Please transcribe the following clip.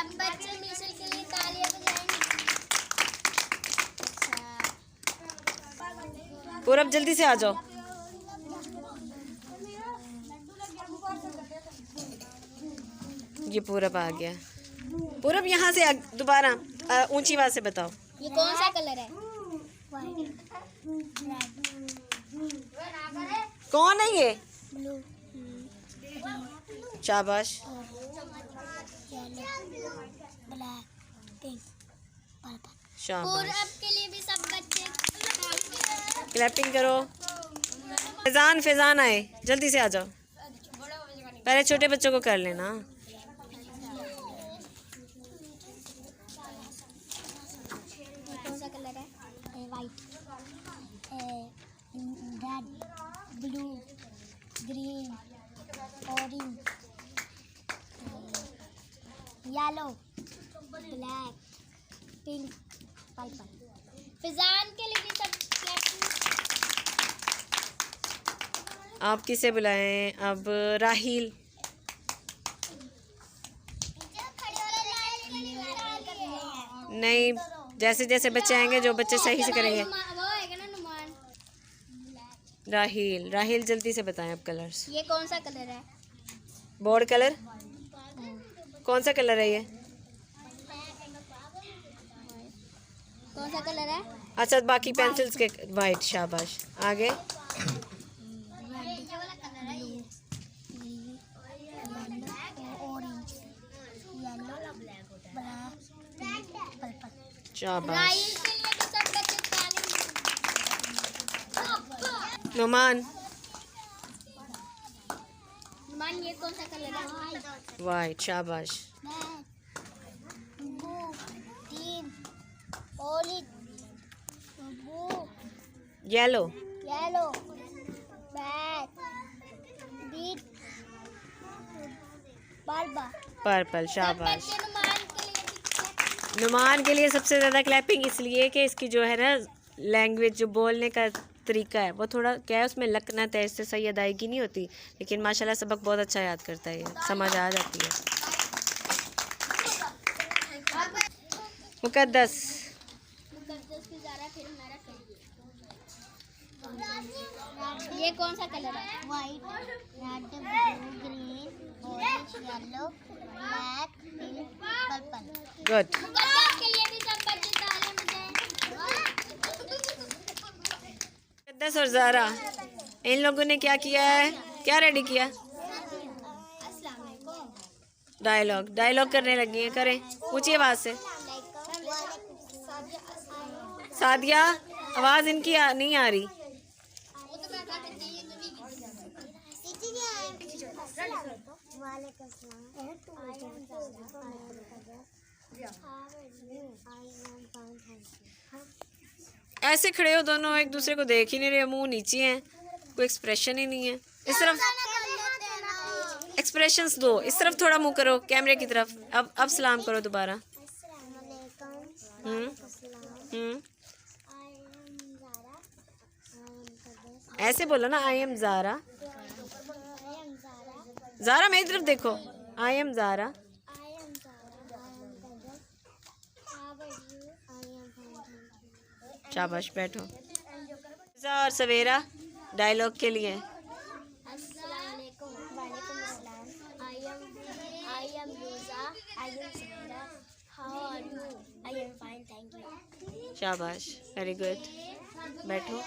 सब बच्चे मिशेल के लिए तालियां बजाएंगे। पूरब जल्दी से आ जाओ। ये पूरब आ गया। पूरब यहाँ से दोबारा ऊंची आवाज से बताओ। ये कौन सा कलर है? कौन है ये? ब्लू। शाबाश। शाबाश। पूरब के लिए भी सब बच्चे क्लैपिंग करो। फैजान आए, जल्दी से आ जाओ। पहले छोटे बच्चों को कर लेना। कौन सा कलर है? White, red, blue, green, orange, yellow, black, pink, purple. Fizaan के लिए भी सब आप किसे बुलाएं अब? राहील। नहीं, जैसे जैसे बच्चे आएंगे जो बच्चे सही से करेंगे। राहील, राहील जल्दी से बताएं अब कलर्स। ये कौन सा कलर है? Board colour. कौन सा कलर है ये? कौन सा कलर है? अच्छा, बाकी पेंसिल्स के वाइट। शाबाश। आगे। शाबाश। नुमान। नुमान, ये कौन सा कलर है? वाइट। शाबाश। येलो। येलो, ब्लैक, बीट, पर्पल। शाबाश। नुमान के लिए सबसे ज़्यादा क्लैपिंग इसलिए कि इसकी जो है ना लैंग्वेज, जो बोलने का तरीका है वो थोड़ा क्या है, उसमें लकनत है, इससे सही अदायगी नहीं होती, लेकिन माशाल्लाह सबक बहुत अच्छा याद करता है, ये समझ आ जाती है। मुकद्दस। ये कौन सा कलर है? White, red, blue, green, orange, yellow, black, pink, purple. Good. के लिए भी सब बच्चे तालियां बजाएं। मुकद्दस और ज़ारा, इन लोगों ने क्या किया है? क्या रेडी किया? डायलॉग करने लगी हैं। करें ऊंची आवाज से। सादिया, आवाज इनकी नहीं आ रही। ऐसे खड़े हो दोनों, एक दूसरे को देख ही नहीं रहे, मुंह नीचे हैं, कोई एक्सप्रेशन ही नहीं है। इस तरफ एक्सप्रेशंस दो, इस तरफ थोड़ा मुंह करो कैमरे की तरफ। अब सलाम करो दोबारा। ऐसे बोलो ना, आई एम ज़ारा। ज़ारा मेरी तरफ देखो, आई एम ज़ारा। शाबाश, बैठो। और सवेरा डायलॉग के लिए। शाबाश, वेरी गुड। बैठो।